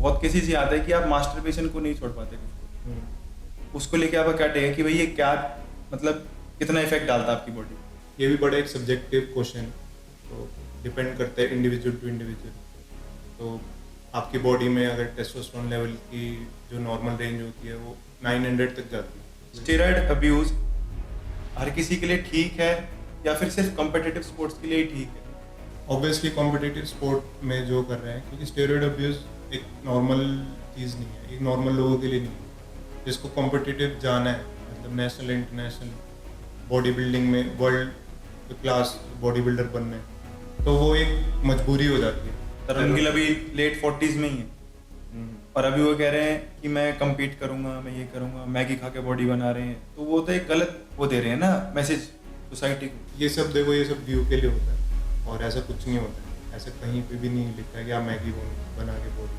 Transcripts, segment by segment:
बहुत केसेस ये आता है कि आप मास्टरबेशन को नहीं छोड़ पाते कुछ को। उसको लेके आपका क्या टेक है कि भाई ये क्या मतलब कितना इफेक्ट डालता है आपकी बॉडी? ये भी बड़ा एक सब्जेक्टिव क्वेश्चन है, तो डिपेंड करता है इंडिविजुअल टू इंडिविजुअल। तो आपकी बॉडी में अगर टेस्टोस्टेरोन लेवल की जो नॉर्मल रेंज होती है वो 900 तक जाती है। स्टेरॉइड अब्यूज हर किसी के लिए ठीक है या फिर सिर्फ कॉम्पिटिटिव स्पोर्ट्स के लिए ही ठीक है? ऑब्वियसली कॉम्पिटिटिव स्पोर्ट में जो कर रहे हैं, क्योंकि स्टेरॉइड अब्यूज एक नॉर्मल चीज़ नहीं है, एक नॉर्मल लोगों के लिए नहीं है। जिसको कॉम्पिटिटिव जाना है, मतलब नेशनल इंटरनेशनल बॉडी बिल्डिंग में वर्ल्ड क्लास बॉडी बिल्डर बनना है, तो वो एक मजबूरी हो जाती है। तरुण गिल अभी लेट 40s में ही है और अभी वो कह रहे हैं कि मैं कम्पीट करूंगा, मैं ये करूंगा, मैगी खा के बॉडी बना रहे हैं। तो वो तो एक गलत वो दे रहे हैं ना मैसेज सोसाइटी को। ये सब देखो, ये सब व्यू के लिए होता है और ऐसा कुछ नहीं होता है। ऐसा कहीं पे भी नहीं लिखा है कि आप मैगी बना के बॉडी,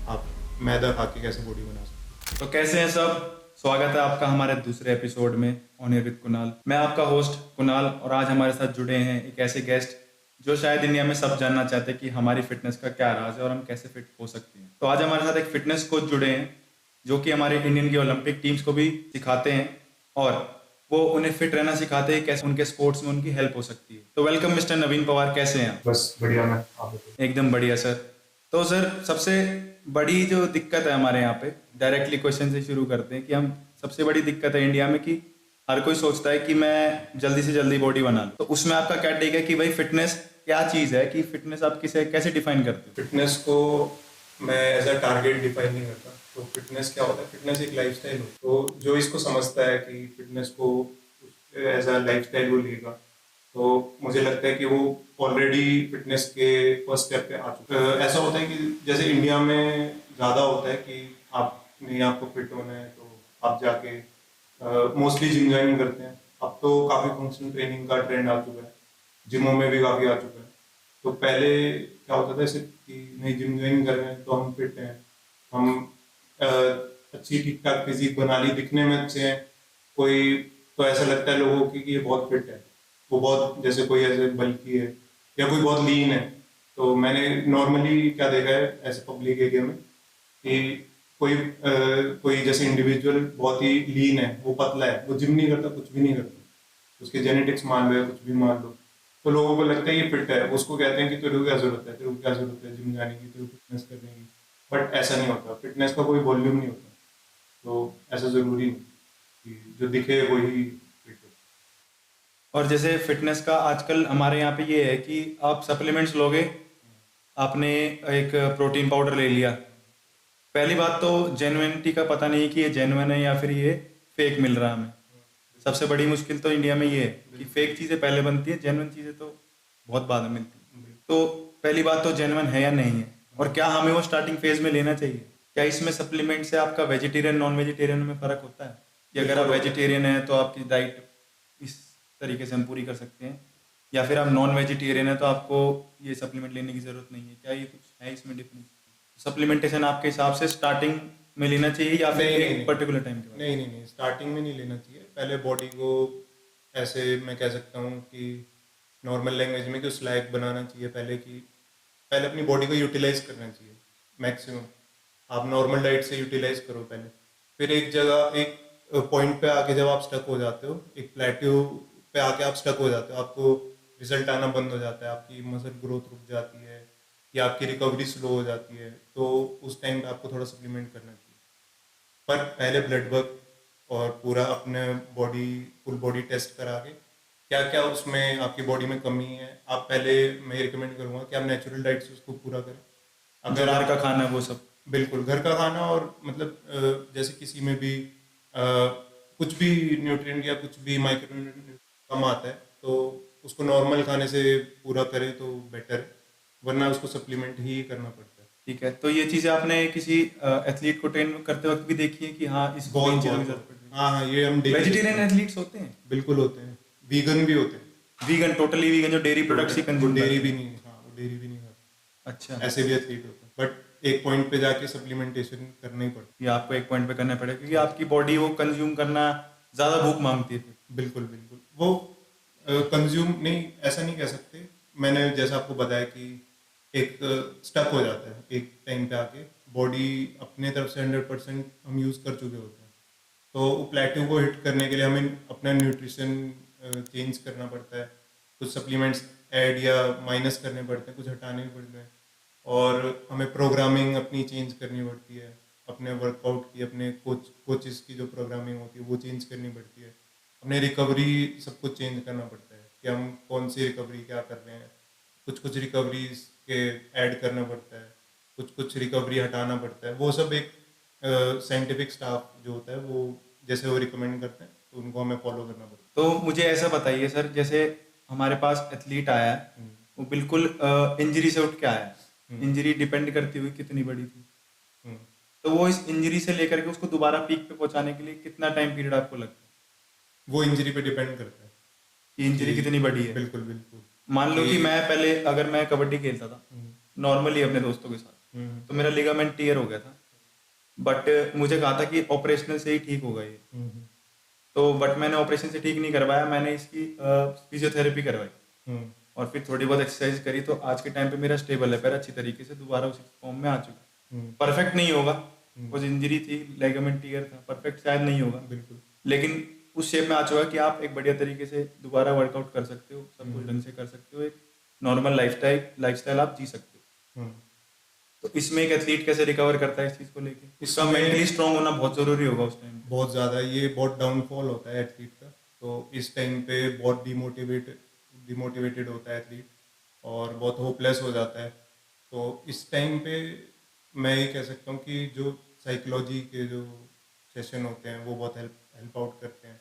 आप मैदा खा के कैसे बॉडी बना सकते। तो कैसे हैं सब? स्वागत है आपका हमारे दूसरे एपिसोड में ऑन एयर विद कुणाल। मैं आपका होस्ट कुणाल और आज हमारे साथ जुड़े हैं एक ऐसे गेस्ट जो शायद इंडिया में सब जानना चाहते हैं कि हमारी फिटनेस का क्या राज है और हम कैसे फिट हो सकते हैं। तो आज हमारे साथ एक फिटनेस कोच जुड़े हैं जो कि हमारे इंडियन की ओलंपिक टीम्स को भी सिखाते हैं और वो उन्हें फिट रहना सिखाते हैं, कैसे उनके स्पोर्ट्स में उनकी हेल्प हो सकती है। तो वेलकम मिस्टर नवीन पवार, कैसे हैं आप? बस बढ़िया। मैं आप बताइए। एकदम बढ़िया सर। तो सर सबसे बड़ी जो दिक्कत है हमारे यहाँ पे, डायरेक्टली क्वेश्चन से शुरू करते हैं कि हम सबसे बड़ी दिक्कत है इंडिया में कि हर कोई सोचता है कि मैं जल्दी से जल्दी बॉडी बना लूं। तो उसमें आपका क्या टेक है कि भाई फिटनेस क्या चीज़ है, कि फिटनेस आप किसे कैसे डिफाइन करते हो? फिटनेस को मैं एज अ टारगेट डिफाइन नहीं करता। तो फिटनेस क्या होता है? फिटनेस एक लाइफस्टाइल होता है। तो जो इसको समझता है कि फिटनेस को एज अ लाइफस्टाइल वो लेगा, तो मुझे लगता है कि वो ऑलरेडी फिटनेस के फर्स्ट स्टेप पे आ चुका है। ऐसा होता है कि जैसे इंडिया में ज़्यादा होता है कि आपको फिट होना है तो आप जाके मोस्टली जिम ज्वाइन करते हैं। अब तो काफ़ी फंक्शनल ट्रेनिंग का ट्रेंड आ चुका है, जिमों में भी काफ़ी आ चुका है। तो पहले क्या होता था ऐसे कि नहीं, जिम ज्वाइन कर रहे हैं तो हम फिट हैं, हम अच्छी ठीक ठाक फिजिक बना ली, दिखने में अच्छे हैं। कोई तो ऐसा लगता है लोगों की कि ये बहुत फिट है, वो बहुत जैसे कोई ऐसे बल्की है या कोई बहुत लीन है। तो मैंने नॉर्मली क्या देखा है ऐसे पब्लिक एरिया में कि कोई जैसे इंडिविजुअल बहुत ही लीन है, वो पतला है, वो जिम नहीं करता, कुछ भी नहीं करता, उसके जेनेटिक्स मान लो या कुछ भी मान लो, तो लोगों को लगता है ये फिट है। उसको कहते हैं कि तेरे को क्या जरूरत है जिम जाने की, तेरे को फिटनेस करने की। बट ऐसा नहीं होता, फिटनेस का कोई वॉल्यूम नहीं होता। तो ऐसा जरूरी नहीं कि जो दिखे वही फिट हो। और जैसे फिटनेस का आजकल हमारे यहाँ पे ये है कि आप सप्लीमेंट्स लोगे, आपने एक प्रोटीन पाउडर ले लिया, पहली बात तो जेन्युइनिटी का पता नहीं कि ये जेन्युइन है या फिर ये फेक मिल रहा है हमें। सबसे बड़ी मुश्किल तो इंडिया में ये है कि फेक चीज़ें पहले बनती है, जेन्युइन चीज़ें तो बहुत बाद में मिलती है। तो पहली बात तो जेन्युइन है या नहीं है, और क्या हमें वो स्टार्टिंग फेज में लेना चाहिए? क्या इसमें सप्लीमेंट से आपका वेजिटेरियन नॉन वेजिटेरियन में फ़र्क होता है कि अगर आप वेजिटेरियन है तो आपकी डाइट इस तरीके से हम पूरी कर सकते हैं, या फिर आप नॉन वेजिटेरियन है तो आपको ये सप्लीमेंट लेने की ज़रूरत नहीं है? क्या ये कुछ है इसमें डिफरेंस? सप्लीमेंटेशन आपके हिसाब से स्टार्टिंग में लेना चाहिए या फिर एक पर्टिकुलर टाइम के बाद? नहीं, स्टार्टिंग में नहीं लेना चाहिए। पहले बॉडी को ऐसे मैं कह सकता हूँ कि नॉर्मल लैंग्वेज में कि उस लायक बनाना चाहिए पहले अपनी बॉडी को यूटिलाइज करना चाहिए मैक्सिमम। आप नॉर्मल डाइट से यूटिलाइज करो पहले, फिर एक जगह एक पॉइंट पे आके जब आप स्टक हो जाते हो, एक प्लेट्यू पे आके आप स्टक हो जाते हो, आपको रिजल्ट आना बंद हो जाता है, आपकी मसल ग्रोथ रुक जाती है या आपकी रिकवरी स्लो हो जाती है, तो उस टाइम पे आपको थोड़ा सप्लीमेंट करना चाहिए। पर पहले ब्लड वर्क और पूरा अपने फुल बॉडी टेस्ट करा के क्या क्या उसमें आपकी बॉडी में कमी है, आप पहले मैं रिकमेंड करूँगा कि आप नेचुरल डाइट से उसको पूरा करें। अगर घर का खाना वो सब बिल्कुल घर का खाना, और मतलब जैसे किसी में भी कुछ भी न्यूट्रिएंट या कुछ भी माइक्रो न्यूट्रिएंट कम आता है तो उसको नॉर्मल खाने से पूरा करें तो बेटर है, वरना उसको सप्लीमेंट ही करना पड़ता है। ठीक है। तो ये चीज़ें आपने किसी एथलीट को ट्रेन करते वक्त भी देखी है कि हाँ इसको इन चीज़ों की जरूरत पड़ती है? हाँ, ये हम वेजिटेरियन एथलीट्स होते हैं? बिल्कुल होते हैं, वीगन भी होते हैं। वीगन, टोटली वीगन, जो डेयरी प्रोडक्ट्स ही कंज्यूम डेयरी भी नहीं, हाँ वो डेयरी भी नहीं खाते। अच्छा, ऐसे भी एथलीट होते हैं, बट एक पॉइंट पे जाके सप्लीमेंटेशन करना ही पड़ता ये आपको एक पॉइंट पे करना पड़ेगा क्योंकि आपकी बॉडी वो कंज्यूम करना ज़्यादा भूख मांगती है फिर। है। बिल्कुल वो कंज्यूम नहीं, ऐसा नहीं कह सकते। मैंने जैसा आपको बताया कि एक स्टक हो जाता है एक टाइम पे आके, बॉडी अपने तरफ से 100% हम यूज़ कर चुके होते हैं। तो वो प्लेट्यू को हिट करने के लिए हमें अपना न्यूट्रिशन चेंज करना पड़ता है, कुछ सप्लीमेंट्स ऐड या माइनस करने पड़ते हैं, कुछ हटाने भी पड़ते हैं, और हमें प्रोग्रामिंग अपनी चेंज करनी पड़ती है, अपने वर्कआउट की, अपने कोचेस की जो प्रोग्रामिंग होती है वो चेंज करनी पड़ती है, अपने रिकवरी सब कुछ चेंज करना पड़ता है कि हम कौन सी रिकवरी क्या कर रहे हैं। कुछ कुछ रिकवरीज के ऐड करना पड़ता है, कुछ कुछ रिकवरी हटाना पड़ता है। वो सब एक साइंटिफिक स्टाफ जो होता है वो जैसे वो रिकमेंड करते हैं तो उनको हमें फॉलो करना पड़ता तो मुझे ऐसा बताइए सर, जैसे हमारे पास एथलीट आया है, है। वो बिल्कुल इंजरी से उठ के आया है, हम्म। इंजरी डिपेंड करती हुई कितनी बड़ी थी, हम्म। तो वो इस इंजरी से लेकर के उसको दोबारा पीक पे पहुंचाने के लिए कितना टाइम पीरियड आपको लगता है वो इंजरी पे डिपेंड करता है कि इंजरी कि कितनी बड़ी है? बिल्कुल बिल्कुल मान लो कि कि मैं पहले, अगर मैं कबड्डी खेलता था हम्म। नॉर्मली अपने दोस्तों के साथ, हम्म। तो मेरा लिगामेंट टीयर हो गया था, बट मुझे कहा था कि ऑपरेशनल से ही ठीक होगा ये, हम्म। तो बट मैंने ऑपरेशन से ठीक नहीं करवाया, मैंने इसकी फिजियोथेरेपी करवाई हम्म। और फिर थोड़ी बहुत एक्सरसाइज करी, तो आज के टाइम पे मेरा स्टेबल है पैर, अच्छी तरीके से दोबारा उसी फॉर्म में आ चुका। हम्म। परफेक्ट नहीं होगा, हम्म। कुछ इंजरी थी, लेगामेंट टीयर था, परफेक्ट शायद नहीं होगा, बिल्कुल। लेकिन उस शेप में आ चुका कि आप एक बढ़िया तरीके से दोबारा वर्कआउट कर सकते हो, सब कुछ हम्म। ढंग से कर सकते हो, एक नॉर्मल लाइफस्टाइल आप जी सकते हो। हम्म। तो इसमें एक एथलीट कैसे रिकवर करता है इस चीज़ को लेके? उसका इसमें मेंटली स्ट्रांग होना बहुत ज़रूरी होगा उस टाइम पे। बहुत ज़्यादा ये बहुत डाउनफॉल होता है एथलीट का। तो इस टाइम पे बहुत डिमोटिवेटेड होता है एथलीट और बहुत होपलेस हो जाता है। तो इस टाइम पे मैं ये कह सकता हूँ कि जो साइकोलॉजी के जो सेशन होते हैं वो बहुत हेल्प आउट करते हैं।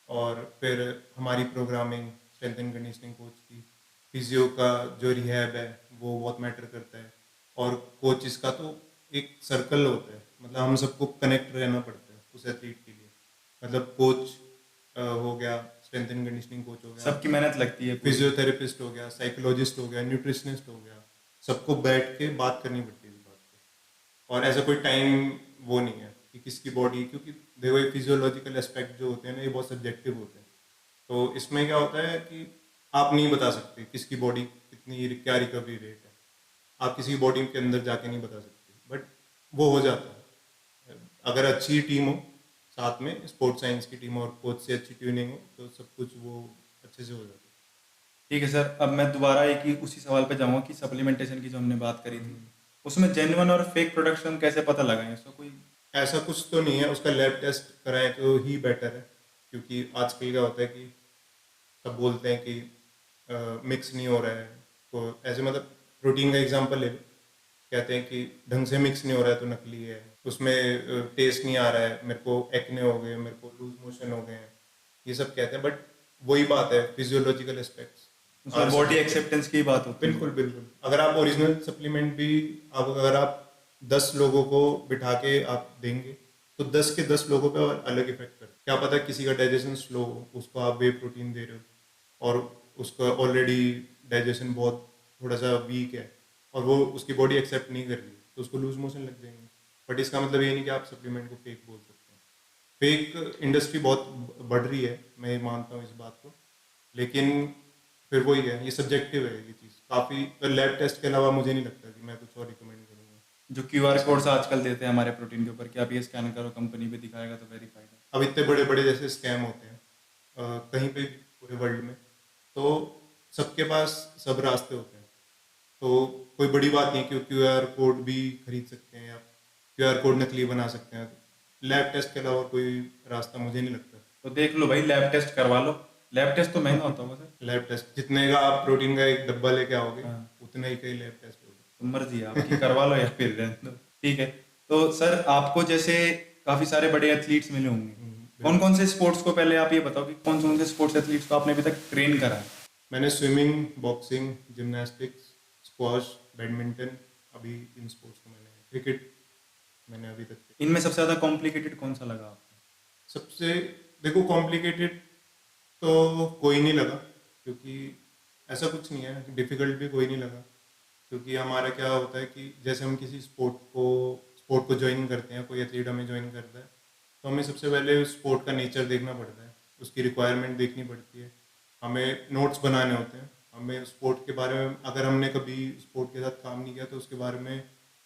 और फिर हमारी programming, strength and conditioning coach की, फिजियो का जो रिहैब है वो बहुत मैटर करता है। और कोचिस का तो एक सर्कल होता है, मतलब हम सबको कनेक्ट रहना पड़ता है उस एथलीट के लिए। मतलब कोच हो गया, स्ट्रेंथ एंड कंडीशनिंग कोच हो गया, सबकी मेहनत लगती है पूरी। फिजियोथेरेपिस्ट हो गया, साइकोलॉजिस्ट हो गया, न्यूट्रिशनिस्ट हो गया, सबको बैठ के बात करनी पड़ती है इस बात पे। और ऐसा कोई टाइम वो नहीं है कि किसकी बॉडी, क्योंकि देखो ये फिजियोलॉजिकल एस्पेक्ट जो होते हैं ना ये बहुत सब्जेक्टिव होते हैं। तो इसमें क्या होता है कि आप नहीं बता सकते किसकी बॉडी कितनी क्या रिकवरी रेट है, आप किसी बॉडी के अंदर जाके नहीं बता सकते, बट वो हो जाता है अगर अच्छी टीम हो, साथ में स्पोर्ट्स साइंस की टीम और कोच से अच्छी ट्यूनिंग हो तो सब कुछ वो अच्छे से हो जाता ठीक है सर, अब मैं दोबारा एक ही उसी सवाल पे जाऊंगा कि सप्लीमेंटेशन की जो हमने बात करी थी, उसमें जेन्युइन और फेक प्रोडक्शन कैसे पता लगाएं? इसका कोई है। ऐसा कुछ तो नहीं है, उसका लैब टेस्ट कराएं तो ही बेटर है, क्योंकि आजकल क्या होता है कि सब बोलते हैं कि मिक्स नहीं हो रहा है। तो ऐसे मतलब प्रोटीन का एग्जांपल ले लो, कहते हैं कि ढंग से मिक्स नहीं हो रहा है तो नकली है, उसमें टेस्ट नहीं आ रहा है, मेरे को एक्ने हो गए, मेरे को लूज मोशन हो गए हैं, ये सब कहते हैं। बट वही बात है, फिजियोलॉजिकल एस्पेक्ट्स उसमें बॉडी एक्सेप्टेंस की बात होती है। बिल्कुल बिल्कुल। अगर आप ओरिजिनल सप्लीमेंट भी अगर आप 10 लोगों को बिठा के आप देंगे तो 10 के 10 लोगों पे अलग इफेक्ट करते हैं। क्या पता किसी का डाइजेशन स्लो हो, उसको आप वे प्रोटीन दे रहे हो और उसका ऑलरेडी डाइजेशन बहुत थोड़ा सा वीक है और वो उसकी बॉडी एक्सेप्ट नहीं कर रही तो उसको लूज मोशन लग जाएंगे। बट इसका मतलब ये नहीं कि आप सप्लीमेंट को फेक बोल सकते हैं। फेक इंडस्ट्री बहुत बढ़ रही है, मैं मानता हूँ इस बात को, लेकिन फिर वही है, ये सब्जेक्टिव है ये चीज़ काफ़ी। लैब टेस्ट के अलावा मुझे नहीं लगता कि मैं कुछ और रिकमेंड करूँगा। जो क्यूआर कोड्स आजकल देते हैं हमारे प्रोटीन के ऊपर कि आप ये स्कैन करो, कंपनी पे दिखाएगा तो वेरीफाइड है। अब इतने बड़े बड़े जैसे स्कैम होते हैं कहीं पे भी पूरे वर्ल्ड में, तो सबके पास सब रास्ते होते हैं। तो कोई बड़ी बात नहीं कि क्यूआर कोड भी खरीद सकते हैं या क्यूआर कोड नकली बना सकते हैं। लैब टेस्ट के अलावा कोई रास्ता मुझे नहीं लगता। तो देख लो भाई, लैब टेस्ट करवा लो। लैब टेस्ट तो महंगा होता होगा सर? लैब टेस्ट जितने का आप प्रोटीन का एक डब्बा लेके आओगे हाँ। उतना ही का ही लैब टेस्ट होगा। तो मर्जी है आपकी, करवा लो या फिर रहने दो। ठीक है, तो सर आपको जैसे काफी सारे बड़े एथलीट्स मिले होंगे, कौन कौन से स्पोर्ट्स को, पहले आप ये बताओ कि कौन कौन से स्पोर्ट्स एथलीट्स को आपने अभी तक ट्रेन करा है? मैंने swimming, boxing, gymnastics, squash, badminton, अभी इन स्पोर्ट्स को मैंने, क्रिकेट मैंने अभी तक। इनमें सबसे ज्यादा कॉम्प्लिकेटेड कौन सा लगा आपको? सबसे देखो कॉम्प्लिकेटेड तो कोई नहीं लगा, क्योंकि ऐसा कुछ नहीं है, डिफ़िकल्ट भी कोई नहीं लगा। क्योंकि हमारा क्या होता है कि जैसे हम किसी स्पोर्ट को ज्वाइन करते हैं, कोई एथलीट हमें ज्वाइन करता है, तो हमें सबसे पहले उस स्पोर्ट का नेचर देखना पड़ता है, उसकी रिक्वायरमेंट देखनी पड़ती है, हमें नोट्स बनाने होते हैं, हमें स्पोर्ट के बारे में, अगर हमने कभी स्पोर्ट के साथ काम नहीं किया तो उसके बारे में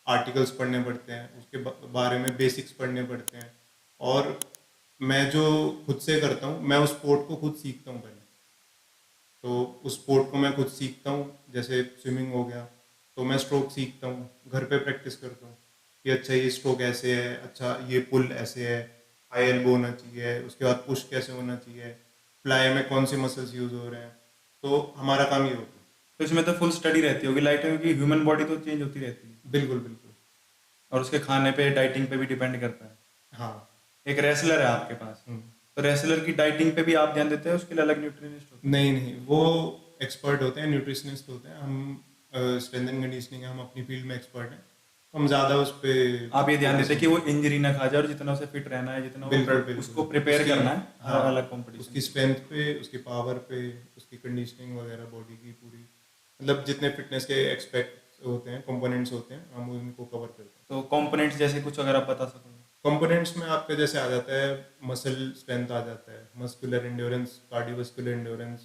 आर्टिकल्स पढ़ने पड़ते हैं, उसके बारे में बेसिक्स पढ़ने पड़ते हैं। और मैं जो खुद से करता हूँ, मैं उस स्पोर्ट को खुद सीखता हूँ पहले। तो उस स्पोर्ट को मैं खुद सीखता हूँ, जैसे स्विमिंग हो गया, तो मैं स्ट्रोक सीखता हूँ, घर पे प्रैक्टिस करता हूँ कि अच्छा ये स्ट्रोक ऐसे है, अच्छा ये पुल ऐसे है, हाई एल्बो होना चाहिए, उसके बाद पुश कैसे होना चाहिए, फ्लाई में कौन से मसल्स यूज हो रहे हैं। तो हमारा काम ये होता तो इसमें तो फुल स्टडी रहती होगी लाइट में, क्योंकि ह्यूमन बॉडी तो चेंज होती रहती है है। बिल्कुल बिल्कुल। और उसके खाने पे डाइटिंग पे भी डिपेंड करता है। हाँ। एक रेसलर है आपके पास, हम्म। तो रेसलर की डाइटिंग पे भी आप ध्यान देते हैं, उसके लिए अलग न्यूट्रिशनिस्ट होते हैं? नहीं नहीं, वो एक्सपर्ट होते हैं, न्यूट्रिशनिस्ट होते हैं। हम स्ट्रेंथ एंड कंडीशनिंग है, हम अपनी फील्ड में एक्सपर्ट हैं, तो हम ज़्यादा उस पर आप ये ध्यान फोकस देते हैं कि वो नहीं। इंजरी ना खा जाए, और जितना उसे फिट रहना है, जितना वो बिल्कुल बिल्कुल। उसको प्रिपेयर उसकी, करना है हर हाँ, अलग कंपटीशन उसकी के लिए। स्ट्रेंथ पे, उसकी पावर पे, उसकी कंडीशनिंग वगैरह बॉडी की पूरी, मतलब जितने फिटनेस के एक्सपेक्ट होते हैं, कंपोनेंट्स होते हैं, हम उनको कवर करते हैं। तो कंपोनेंट्स जैसे कुछ अगर आप बता सको? कंपोनेंट्स में आपका जैसे आ जाता है मसल स्ट्रेंथ, आ जाता है मस्कुलर एंड्योरेंस, कार्डियोवास्कुलर एंड्योरेंस,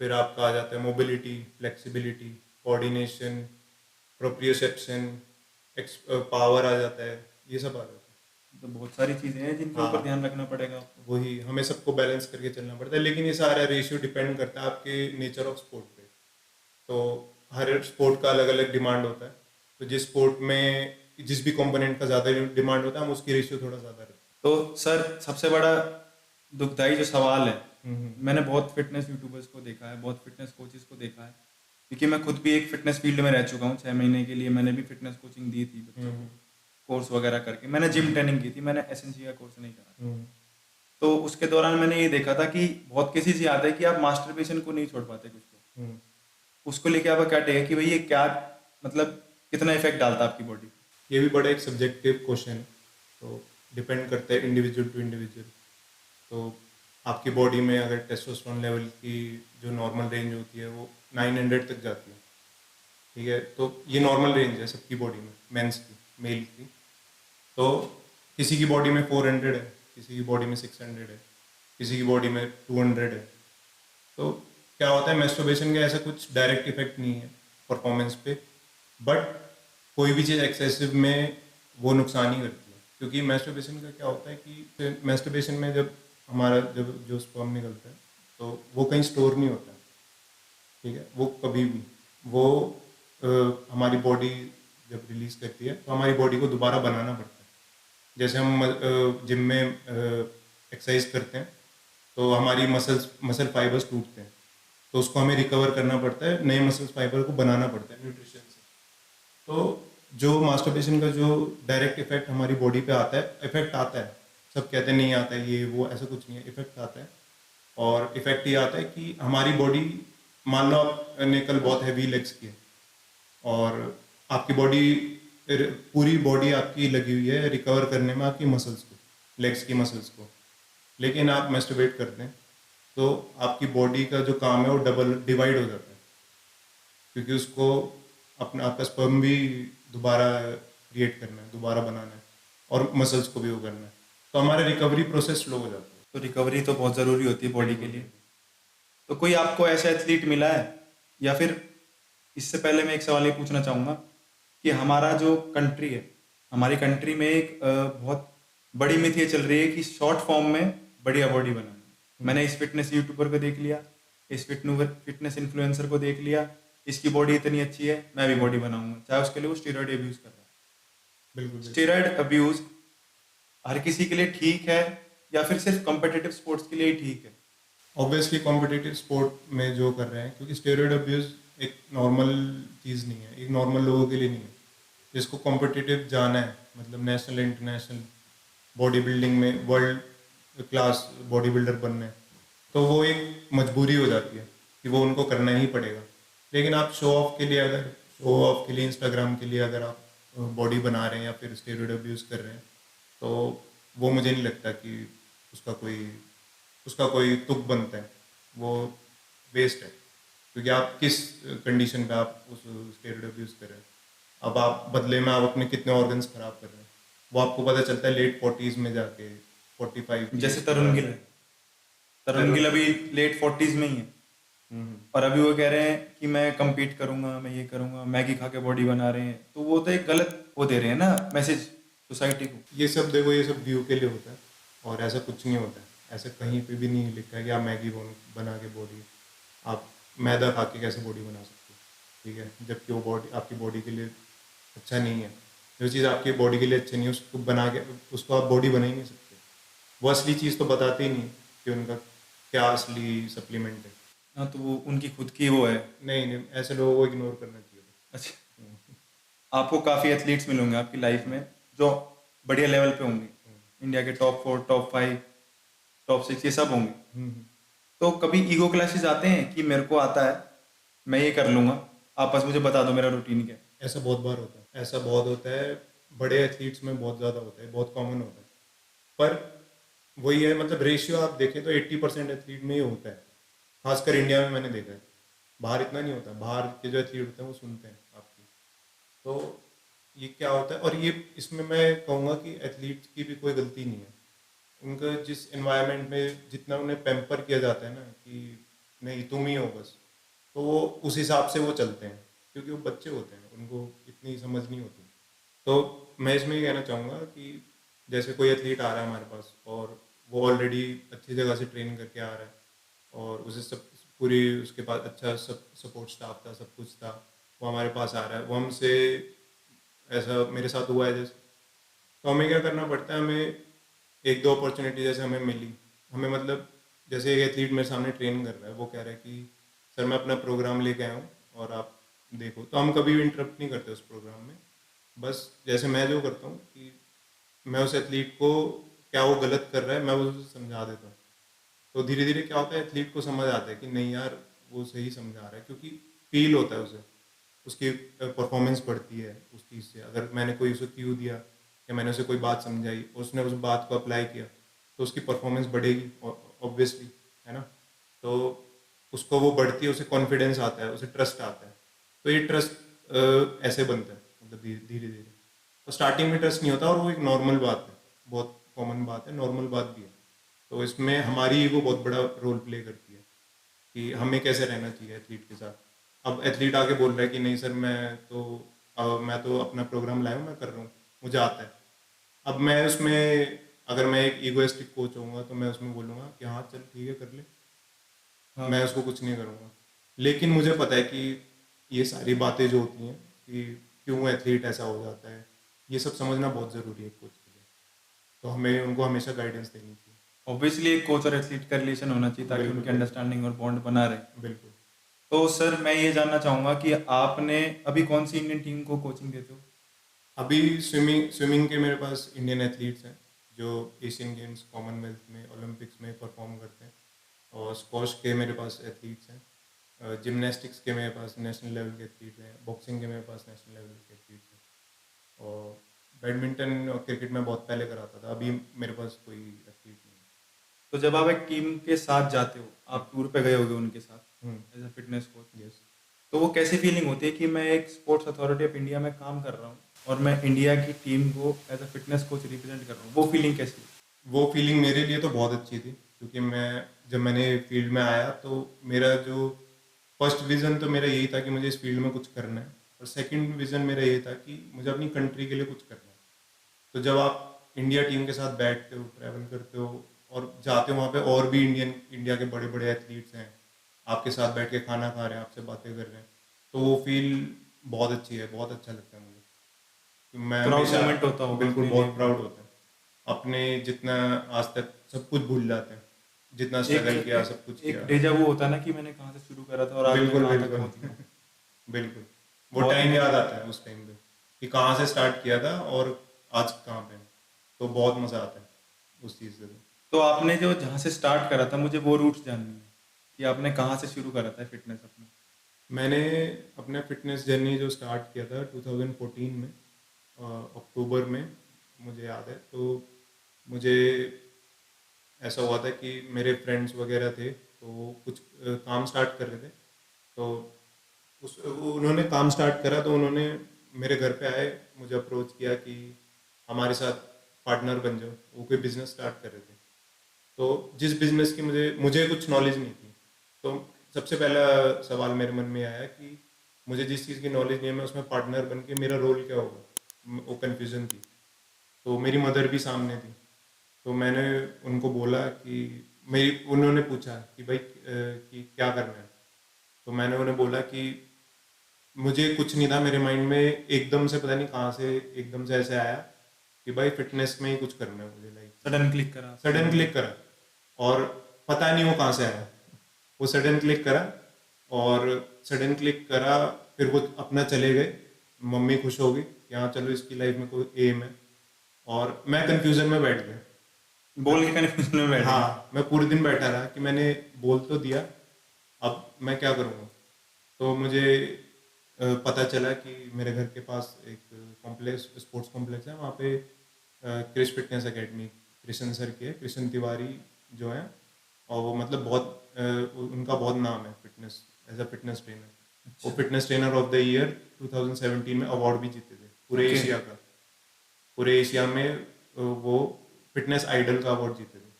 फिर आपका आ जाता है mobility, flexibility, coordination, proprioception, power आ जाता है, ये सब आ जाता है। तो बहुत सारी चीजें हैं जिनके ऊपर हाँ, ध्यान रखना पड़ेगा आपको। वही हमें सबको बैलेंस करके चलना पड़ता है, लेकिन ये सारा रेशियो डिपेंड करता है आपके नेचर ऑफ स्पोर्ट पे। तो हर स्पोर्ट का अलग अलग डिमांड होता है, तो जिस स्पोर्ट में जिस भी कंपोनेंट का ज़्यादा डिमांड होता है, हम उसकी रेशियो थोड़ा ज़्यादा रखते तो सर सबसे बड़ा दुखदाई जो सवाल है, हैं। मैंने बहुत फिटनेस यूट्यूबर्स को देखा है, बहुत फिटनेस कोचेस को देखा है, क्योंकि मैं खुद भी एक फिटनेस फील्ड में रह चुका हूँ। 6 महीने के लिए मैंने भी फिटनेस कोचिंग दी थी बच्चों को, कोर्स वगैरह करके। मैंने जिम ट्रेनिंग की थी, मैंने एसएनसी का कोर्स नहीं करा। तो उसके दौरान मैंने ये देखा था कि बहुत केसेस ये आता है कि आप मास्टरबेशन को नहीं छोड़ पाते कुछ लोग। उसको लेके आपका क्या टेक है कि भाई ये क्या, मतलब कितना इफेक्ट डालता है आपकी बॉडी? ये भी बड़ा एक सब्जेक्टिव क्वेश्चन है, तो डिपेंड करता है इंडिविजुअल टू इंडिविजुअल। तो आपकी बॉडी में अगर टेस्टोस्टेरोन लेवल की जो नॉर्मल रेंज होती है वो 900 तक जाती है, ठीक है, तो ये नॉर्मल रेंज है सबकी बॉडी में, मेंस की, मेल की। तो किसी की बॉडी में 400 है, किसी की बॉडी में 600 है, किसी की बॉडी में 200 है। तो क्या होता है, मैस्टरबेशन का ऐसा कुछ डायरेक्ट इफेक्ट नहीं है परफॉर्मेंस पे, बट कोई भी चीज़ एक्सेसिव में वो नुकसान ही करती है। क्योंकि मैस्टरबेशन का क्या होता है कि मैस्टरबेशन में जब हमारा जब जो स्पर्म निकलता है, तो वो कहीं स्टोर नहीं होता है, ठीक है, वो कभी भी वो हमारी बॉडी जब रिलीज करती है, तो हमारी बॉडी को दोबारा बनाना पड़ता है। जैसे हम जिम में एक्सरसाइज करते हैं, तो हमारी मसल फाइबर्स टूटते हैं, तो उसको हमें रिकवर करना पड़ता है, नए मसल फाइबर को बनाना पड़ता है न्यूट्रिशन से। तो जो मास्टरबेशन का जो डायरेक्ट इफेक्ट हमारी बॉडी पे आता है, इफेक्ट आता है, सब कहते हैं नहीं आता है ये वो, ऐसा कुछ नहीं है, इफेक्ट आता है। और इफेक्ट ये आता है कि हमारी बॉडी, मान लो आपने कल बहुत हैवी लेग्स किए, और आपकी बॉडी, पूरी बॉडी आपकी लगी हुई है रिकवर करने में आपकी मसल्स को, लेग्स की मसल्स को, लेकिन आप मैस्टरबेट करते हैं, तो आपकी बॉडी का जो काम है वो डबल डिवाइड हो जाता है, क्योंकि उसको अपना आपका स्पर्म भी दोबारा क्रिएट करना है, दोबारा बनाना है, और मसल्स को भी वो करना है, तो हमारा रिकवरी प्रोसेस स्लो हो जाता है। तो रिकवरी तो बहुत ज़रूरी होती है बॉडी के लिए। तो कोई आपको ऐसा एथलीट मिला है, या फिर इससे पहले मैं एक सवाल ये पूछना चाहूँगा कि हमारा जो कंट्री है, हमारी कंट्री में एक बहुत बड़ी मिथ ये चल रही है कि शॉर्ट फॉर्म में बढ़िया बॉडी बनाना। मैंने इस फिटनेस यूट्यूबर को देख लिया, इस फिटनेस इन्फ्लुएंसर को देख लिया, इसकी बॉडी इतनी अच्छी है, मैं भी बॉडी बनाऊंगा, चाहे उसके लिए वो स्टेरॉइड अब्यूज कर रहा है। बिल्कुल। स्टेरॉइड अब्यूज हर किसी के लिए ठीक है, या फिर सिर्फ कॉम्पिटिटिव स्पोर्ट्स के लिए ही ठीक है? ऑब्वियसली कॉम्पिटिटिव स्पोर्ट में जो कर रहे हैं, क्योंकि स्टेरॉइड अब्यूज एक नॉर्मल चीज़ नहीं है, एक नॉर्मल लोगों के लिए नहीं है। जिसको कॉम्पिटिटिव जाना है, मतलब नेशनल इंटरनेशनल बॉडी बिल्डिंग में वर्ल्ड क्लास बॉडी बिल्डर बनना है, तो वो एक मजबूरी हो जाती है कि वो उनको करना ही पड़ेगा। लेकिन आप शो ऑफ के लिए, अगर शो ऑफ के लिए, इंस्टाग्राम के लिए अगर आप बॉडी बना रहे हैं या फिर स्टेरॉइड अब्यूज़ कर रहे हैं, तो वो मुझे नहीं लगता कि उसका कोई तुक बनता है, वो वेस्ट है। क्योंकि आप किस कंडीशन पे आप उस स्टेरॉइड अब्यूज़ कर रहे हैं, अब आप बदले में आप अपने कितने ऑर्गन्स खराब कर रहे हैं, वो आपको पता चलता है लेट 40s में जाके, 45। जैसे तरुण गिल है, तरुण गिल अभी लेट 40s में ही है, और अभी वो कह रहे हैं कि मैं compete करूंगा, मैं ये करूंगा, मैगी खा के बॉडी बना रहे हैं। तो वो तो एक गलत वो दे रहे हैं ना मैसेज सोसाइटी को। ये सब देखो, ये सब व्यू के लिए होता है और ऐसा कुछ नहीं होता है। ऐसा कहीं पे भी नहीं लिखा है कि आप मैगी बना के बॉडी, आप मैदा खा के कैसे बॉडी बना सकते हो, ठीक है, जबकि वो बॉडी आपकी बॉडी के लिए अच्छा नहीं है। जो चीज़ आपकी बॉडी के लिए अच्छी नहीं है उसको बना के, उसको आप बॉडी बना ही नहीं सकते। वो असली चीज़ तो बताते ही नहीं कि उनका क्या असली सप्लीमेंट है। हाँ, तो वो उनकी खुद की वो है। नहीं नहीं, ऐसे लोगों को इग्नोर करना चाहिए। अच्छा, आपको काफ़ी एथलीट्स मिलेंगे आपकी लाइफ में जो बढ़िया लेवल पे होंगे, इंडिया के टॉप 4, टॉप 5, टॉप 6 ये सब होंगे। हम्म। तो कभी ईगो क्लैशेस आते हैं कि मेरे को आता है, मैं ये कर लूँगा, आप बस मुझे बता दो मेरा रूटीन क्या है? ऐसा बहुत बार होता है, ऐसा बहुत होता है। बड़े एथलीट्स में बहुत ज़्यादा होता है, बहुत कॉमन होता है। पर वही है, मतलब रेशियो आप देखें तो 80% एथलीट में ही होता है। खासकर इंडिया में मैंने देखा है, बाहर इतना नहीं होता। बाहर के जो एथलीट होते हैं वो सुनते हैं आपकी। तो ये क्या होता है, और ये इसमें मैं कहूँगा कि एथलीट की भी कोई गलती नहीं है। उनका जिस एनवायरनमेंट में जितना उन्हें पैम्पर किया जाता है ना कि नहीं तुम ही हो बस, तो वो उस हिसाब से वो चलते हैं, क्योंकि वो बच्चे होते हैं, उनको इतनी समझ नहीं होती। तो मैं इसमें ये कहना चाहूँगा कि जैसे कोई एथलीट आ रहा है हमारे पास और वो ऑलरेडी अच्छी जगह से ट्रेन करके आ रहा है और उसे सब पूरी उसके पास अच्छा सब सपोर्ट स्टाफ था, सब कुछ था, वो हमारे पास आ रहा है, वो हमसे, ऐसा मेरे साथ हुआ है जैसे, तो हमें क्या करना पड़ता है, हमें एक दो अपॉर्चुनिटी जैसे हमें मिली, हमें मतलब जैसे एक एथलीट मेरे सामने ट्रेन कर रहा है, वो कह रहा है कि सर मैं अपना प्रोग्राम लेके आया हूँ और आप देखो, तो हम कभी भी इंटरप्ट नहीं करते उस प्रोग्राम में। बस जैसे मैं जो करता हूँ कि मैं उस एथलीट को, क्या वो गलत कर रहा है मैं उसे समझा देता हूँ। तो धीरे धीरे क्या होता है, एथलीट को समझ आता है कि नहीं यार वो सही समझा रहा है, क्योंकि फील होता है उसे, उसकी परफॉर्मेंस बढ़ती है उस चीज़ से। अगर मैंने कोई उसे क्यू दिया या मैंने उसे कोई बात समझाई और उसने उस बात को अप्लाई किया तो उसकी परफॉर्मेंस बढ़ेगी ऑब्वियसली, है ना। तो उसको वो बढ़ती है, उसे कॉन्फिडेंस आता है, उसे ट्रस्ट आता है। तो ये ट्रस्ट ऐसे बनता है, मतलब धीरे धीरे धीरे। तो स्टार्टिंग में ट्रस्ट नहीं होता और वो एक नॉर्मल बात है, बहुत कॉमन बात है, नॉर्मल बात भी है। तो इसमें हमारी ईगो बहुत बड़ा रोल प्ले करती है कि हमें कैसे रहना चाहिए एथलीट के साथ। अब एथलीट आके बोल रहा है कि नहीं सर मैं तो अपना प्रोग्राम लाया हूँ, मैं कर रहा हूँ, मुझे आता है। अब मैं उसमें, अगर मैं एक ईगोइस्टिक कोच होऊंगा तो मैं उसमें बोलूँगा कि हाँ चल ठीक है कर ले, हाँ, मैं उसको कुछ नहीं करूँगा। लेकिन मुझे पता है कि ये सारी बातें जो होती हैं कि क्यों एथलीट ऐसा हो जाता है, ये सब समझना बहुत ज़रूरी है कोच के लिए। तो हमें उनको हमेशा गाइडेंस देनी चाहिए। ऑब्वियसली एक कोच और एथलीट का रिलेशन होना चाहिए ताकि बिल्कुल उनकी बिल्कुल अंडरस्टैंडिंग और बॉन्ड बना रहे। बिल्कुल। तो सर मैं ये जानना चाहूँगा कि आपने अभी कौन सी इंडियन टीम को कोचिंग देते हो? अभी स्विमिंग के मेरे पास इंडियन एथलीट्स हैं जो एशियन गेम्स, कॉमनवेल्थ में, ओलंपिक्स में परफॉर्म करते हैं। और स्क्वॉश के मेरे पास एथलीट्स हैं, जिमनास्टिक्स के मेरे पास नेशनल लेवल के एथलीट्स हैं, बॉक्सिंग के मेरे पास नेशनल लेवल के एथलीट्स हैं, और बैडमिंटन और क्रिकेट में बहुत पहले कराता था, अभी मेरे पास कोई एथलीट नहीं तो जब आप एक टीम के साथ जाते हो, आप टूर पे गए होगे उनके साथ है। As a fitness coach, yes. तो वो कैसी फीलिंग होती है कि मैं एक स्पोर्ट्स अथॉरिटी ऑफ इंडिया में काम कर रहा हूँ और मैं इंडिया की टीम को as a fitness coach represent कर रहा हूँ, वो फीलिंग कैसी है? वो फीलिंग मेरे लिए तो बहुत अच्छी थी, क्योंकि जब मैंने फील्ड में आया तो मेरा जो फर्स्ट विज़न तो मेरा यही था कि मुझे इस फील्ड में कुछ करना है, और सेकंड विज़न मेरा ये था कि मुझे अपनी कंट्री के लिए कुछ करना है। तो जब आप इंडिया टीम के साथ बैठते हो, ट्रैवल करते हो और जाते हो वहाँ पे, और भी इंडिया के बड़े बड़े एथलीट्स हैं, आपके साथ बैठ के खाना खा रहे हैं, आपसे बातें कर रहे हैं, तो वो फील बहुत अच्छी है, बहुत अच्छा लगता है मुझे। मैं प्राउड हमेशा, मोमेंट होता होगा बिल्कुल अपने लिए बहुत भी। प्राउड होता है। अपने जितना आज तक सब कुछ भूल जाते हैं, जितना एक स्ट्रगल किया, एक, सब कुछ एक किया। डेजा वो होता है ना कि मैंने कहाँ से शुरू करा था और आज मैं बिल्कुल कहाँ तक बिल्कुल पहुँच गया हूँ। बिल्कुल। वो बहुत टाइम याद आता है उस टाइम पे कि कहाँ से स्टार्ट किया था और आज कहाँ पे हैं। तो बहुत मज़ा आता है उस चीज़ से। तो आपने जो जहाँ से स्टार्ट करा था, मुझे वो रूट्स जाननी है कि आपने कहाँ से शुरू करा था फिटनेस अपना। मैंने अपना फिटनेस जर्नी जो स्टार्ट किया था 2014 में, अक्टूबर में, मुझे याद है। तो मुझे ऐसा हुआ था कि मेरे फ्रेंड्स वगैरह थे तो वो कुछ काम स्टार्ट कर रहे थे। तो उन्होंने काम स्टार्ट करा तो उन्होंने मेरे घर पे आए, मुझे अप्रोच किया कि हमारे साथ पार्टनर बन जाओ। वो कोई बिजनेस स्टार्ट कर रहे थे, तो जिस बिजनेस की मुझे कुछ नॉलेज नहीं थी। तो सबसे पहला सवाल मेरे मन में आया कि मुझे जिस चीज़ की नॉलेज नहीं है, मैं उसमें पार्टनर बन के मेरा रोल क्या होगा। वो कन्फ्यूज़न थी। तो मेरी मदर भी सामने थी, तो मैंने उनको बोला कि मेरी उन्होंने पूछा कि भाई कि क्या करना है? तो मैंने उन्हें बोला कि मुझे कुछ नहीं था मेरे माइंड में, एकदम से पता नहीं कहाँ से एकदम से ऐसे आया कि भाई फिटनेस में ही कुछ करना है मुझे, लाइक सडन क्लिक करा आपके सडन मन में? क्लिक करा। और पता नहीं वो कहाँ से आया, वो सडन क्लिक करा। और सडन क्लिक करा, फिर वो अपना चले गए। मम्मी खुश हो गई कि हाँ चलो इसकी लाइफ में कोई एम है। और मैं कंफ्यूजन में बैठ गया। बोल के कन्फ्यूजन में बैठ गए? हाँ, मैं पूरे दिन बैठा रहा कि मैंने बोल तो दिया, अब मैं क्या करूँगा। तो मुझे पता चला कि मेरे घर के पास एक कॉम्प्लेक्स, स्पोर्ट्स कॉम्प्लेक्स है, वहाँ पे Krish fitness academy, Krishna sir की है, कृष्ण तिवारी जो है। और वो मतलब बहुत उनका बहुत नाम है fitness, as a fitness trainer. वो अच्छा। Fitness trainer of the year 2017 में अवार्ड भी जीते थे पूरे ओके। एशिया का। पूरे एशिया में वो फिटनेस आइडल का अवार्ड जीते थे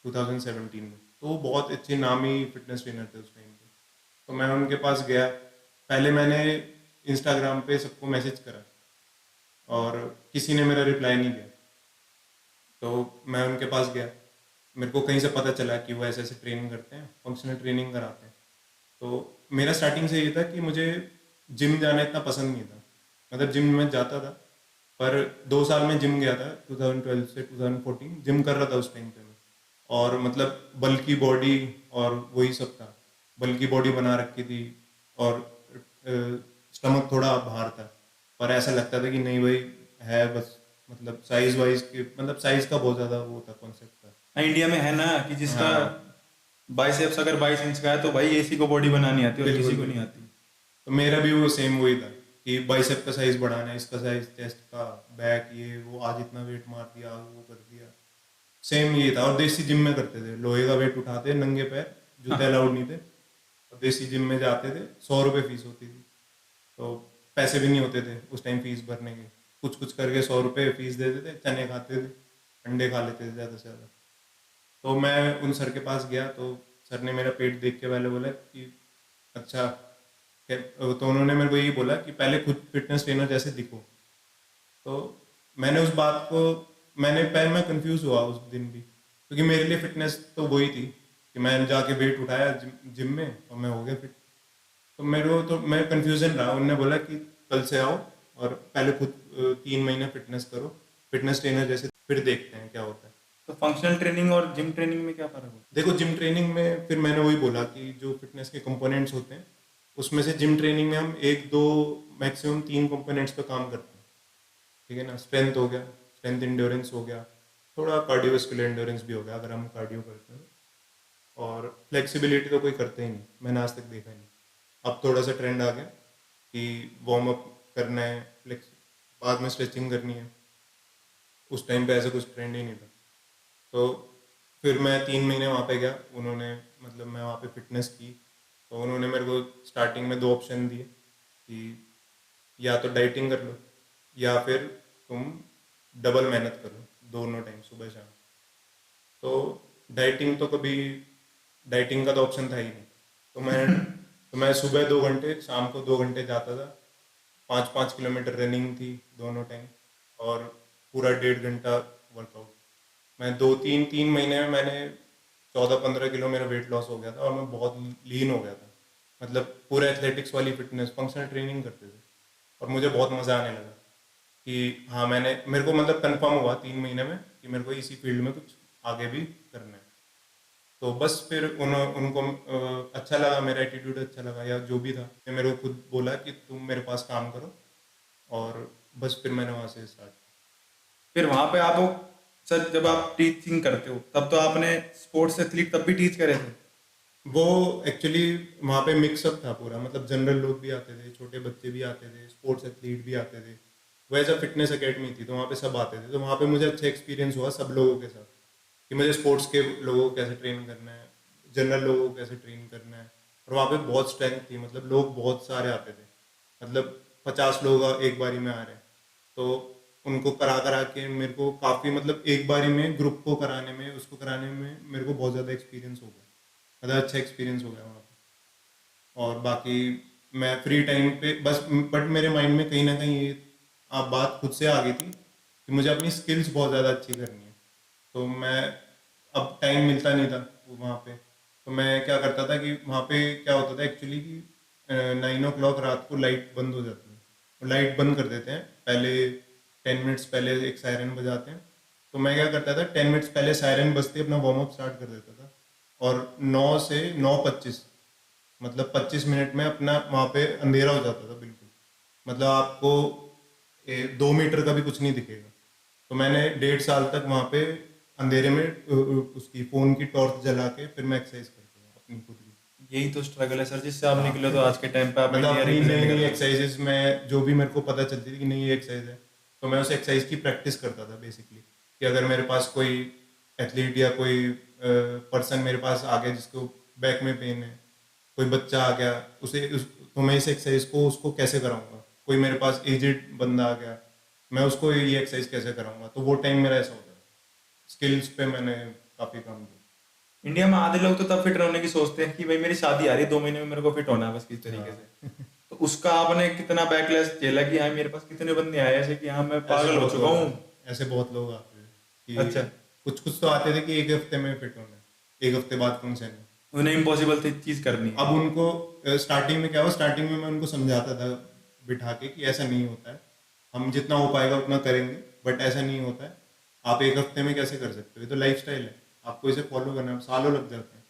2017 में। तो वो बहुत अच्छे नामी फिटनेस ट्रेनर थे उस टाइम पे। तो मैं उनके पास गया। पहले मैंने इंस्टाग्राम पे सबको मैसेज करा और किसी ने मेरा रिप्लाई नहीं दिया। तो मैं उनके पास गया, मेरे को कहीं से पता चला कि वो ऐसे ऐसे ट्रेनिंग करते हैं, फंक्शनल ट्रेनिंग कराते हैं। तो मेरा स्टार्टिंग से ये था कि मुझे जिम जाना इतना पसंद नहीं था। मतलब जिम में जाता था, पर 2 साल में जिम गया था 2012 से 2014, जिम कर रहा था उस टाइम पे मैं। और मतलब बल्की बॉडी और वही सब था, बल्की बॉडी बना रखी थी। और स्टमक थोड़ा बाहर था, पर ऐसा लगता था कि नहीं भाई है बस, मतलब साइज वाइज के, मतलब साइज का बहुत ज़्यादा वो था, कॉन्सेप्ट था। हाँ, इंडिया में है ना कि जिसका हाँ, बाइसेप्स अगर 22 इंच का है तो भाई एसी को बॉडी बनानी आती है और बिल्कुल किसी को नहीं बिल्कुल। आती। तो मेरा भी वो सेम वही था कि बाइसेप का साइज बढ़ाना है, इसका साइज, चेस्ट का, बैक, ये वो, आज इतना वेट मार दिया, आज वो कर दिया। सेम ये था। और देसी जिम में करते थे, लोहे का वेट उठाते, नंगे पैर, जूते अलाउड नहीं थे। और देसी जिम में जाते थे, 100 रुपये फीस होती थी। तो पैसे भी नहीं होते थे उस टाइम फीस भरने के, कुछ कुछ करके 100 रुपये फीस देते थे, चने खाते थे, अंडे खा लेते थे ज़्यादा से ज़्यादा। तो मैं उन सर के पास गया, तो सर ने मेरा पेट देख के पहले बोला कि अच्छा, तो उन्होंने मेरे को यही बोला कि पहले खुद फिटनेस ट्रेनर जैसे दिखो। तो मैंने उस बात को, मैंने पहले मैं कंफ्यूज हुआ उस दिन भी, क्योंकि मेरे लिए फिटनेस तो वही थी कि मैंने जाके वेट उठाया जिम में और मैं हो गया फिट। तो मेरे को, तो मैं कंफ्यूजन रहा। उन्होंने बोला कि कल से आओ और पहले खुद 3 महीने फिटनेस करो, फिटनेस ट्रेनर जैसे, फिर देखते हैं क्या होता है। तो फंक्शनल ट्रेनिंग और जिम ट्रेनिंग में क्या फर्क होता देखो, जिम ट्रेनिंग में फिर मैंने वही बोला कि जो फिटनेस के कंपोनेंट्स होते हैं, उसमें से जिम ट्रेनिंग में हम एक दो, मैक्सिमम 3 कंपोनेंट्स पे काम करते हैं। ठीक है ना, स्ट्रेंथ हो गया, स्ट्रेंथ इंड्योरेंस हो गया, थोड़ा कार्डियोवास्कुलर इंड्योरेंस भी हो गया अगर हम कार्डियो करते हैं। और फ्लेक्सिबिलिटी तो कोई करते ही नहीं, मैंने आज तक देखा नहीं। अब थोड़ा सा ट्रेंड आ गया कि वार्म अप करना है, फ्लेक्स, बाद में स्ट्रेचिंग करनी है। उस टाइम पे ऐसा कुछ ट्रेंड ही नहीं था। तो फिर मैं 3 महीने वहाँ पे गया। उन्होंने, मतलब मैं वहाँ पे फिटनेस की, तो उन्होंने मेरे को स्टार्टिंग में 2 ऑप्शन दिए कि या तो डाइटिंग कर लो या फिर तुम डबल मेहनत करो, दोनों टाइम सुबह शाम। तो डाइटिंग तो कभी, डाइटिंग का तो ऑप्शन था ही नहीं। तो मैं सुबह 2 घंटे, शाम को 2 घंटे जाता था। 5-5 किलोमीटर रनिंग थी दोनों टाइम, और पूरा 1.5 घंटा वर्कआउट। मैं 2-3 महीने में मैंने 14-15 किलो मेरा वेट लॉस हो गया था, और मैं बहुत लीन हो गया था। मतलब पूरे एथलेटिक्स वाली फिटनेस, फंक्शनल ट्रेनिंग करते थे। और मुझे बहुत मज़ा आने लगा कि हाँ, मेरे को मतलब कंफर्म हुआ 3 महीने में कि मेरे को इसी फील्ड में कुछ आगे भी करना है। तो बस फिर उनको अच्छा लगा, मेरा एटीट्यूड अच्छा लगा या जो भी था, फिर मेरे को खुद बोला कि तुम मेरे पास काम करो। और बस फिर मैंने वहाँ से स्टार्ट। फिर वहां पे आप सर जब आप टीचिंग करते हो तब तो आपने स्पोर्ट्स एथलीट तब भी टीच करे थे? वो एक्चुअली वहाँ पे मिक्सअप था पूरा, मतलब जनरल लोग भी आते थे, छोटे बच्चे भी आते थे, स्पोर्ट्स एथलीट भी आते थे। वो एज अ फिटनेस एकेडमी थी, तो वहाँ पे सब आते थे। तो वहाँ पे मुझे अच्छा एक्सपीरियंस हुआ सब लोगों के साथ, कि मुझे स्पोर्ट्स के लोगों को कैसे ट्रेन करना है, जनरल लोगों को कैसे ट्रेन करना है। और वहाँ पे बहुत स्ट्रेंथ थी, मतलब लोग बहुत सारे आते थे, मतलब 50 लोग एक बारी में आ रहे हैं। तो उनको करा करा के मेरे को काफ़ी, मतलब एक बारी में ग्रुप को कराने में, उसको कराने में मेरे को बहुत ज़्यादा एक्सपीरियंस हो गया, मतलब अच्छा एक्सपीरियंस हो गया वहाँ पे। और बाकी मैं फ्री टाइम पे बस, बट मेरे माइंड में कहीं ना कहीं ये बात खुद से आ गई थी कि मुझे अपनी स्किल्स बहुत ज़्यादा अच्छी करनी है। तो मैं, अब टाइम मिलता नहीं था वहाँ पे, तो मैं क्या करता था कि वहाँ पे क्या होता था एक्चुअली कि 9 o'clock रात को लाइट बंद हो जाती है, लाइट बंद कर देते हैं पहले, 10 मिनट्स पहले एक सायरन बजाते हैं। तो मैं क्या करता था, 10 मिनट्स पहले सायरन बजते अपना वार्म अप स्टार्ट कर देता था, और 9 से 9:25, मतलब 25 मिनट में अपना वहाँ पे अंधेरा हो जाता था बिल्कुल। मतलब आपको 2 मीटर का भी कुछ नहीं दिखेगा। तो मैंने 1.5 साल तक वहाँ पे अंधेरे में उसकी फ़ोन की टॉर्च जला के फिर मैं एक्सरसाइज करता था अपनी खुद की। यही तो स्ट्रगल है सर, जिससे आप हाँ निकले तो आज के टाइम पे आप मतलब इंडिया अपनी नई रिप्रेजेंट कर नई रहे हो। एक्सरसाइजेज में जो भी मेरे को पता चलती थी कि नहीं ये एक्सरसाइज है, तो मैं उस एक्सरसाइज की प्रैक्टिस करता था बेसिकली। कि अगर मेरे पास कोई एथलीट या कोई पर्सन मेरे पास आ गया जिसको बैक में पेन है, कोई बच्चा आ गया, तो मैं इस एक्सरसाइज को उसको कैसे कराऊंगा। कोई मेरे पास एजेड बंदा आ गया, मैं उसको ये एक्सरसाइज कैसे कराऊंगा। तो वो टाइम मेरा ऐसा होता है, स्किल्स पे मैंने काफ़ी काम किया। इंडिया में आधे लोग तो तब फिट होने की सोचते हैं कि भाई मेरी शादी आ रही है 2 महीने में, मेरे को फिट होना है बस किस तरीके हाँ से। तो उसका आपने कितना बैकलैश झेला कि हाँ मेरे पास कितने बंदे आए ऐसे कि हाँ मैं ऐसे पागल हो बहुत चुका लोग हूँ। आते ऐसे बहुत लोग आते हैं अच्छा, कि कुछ कुछ तो आते थे कि एक हफ्ते में फिट होना है, एक हफ्ते बाद फंक्शन है। उन्हें इम्पॉसिबल चीज करनी है। अब उनको स्टार्टिंग में क्या हुआ, स्टार्टिंग में मैं उनको समझाता था बिठा के कि ऐसा नहीं होता है, हम जितना हो पाएगा उतना करेंगे, बट ऐसा नहीं होता है। आप एक हफ्ते में कैसे कर सकते हो, ये तो लाइफ स्टाइल है, आपको इसे फॉलो करना है, सालों लग जाते हैं।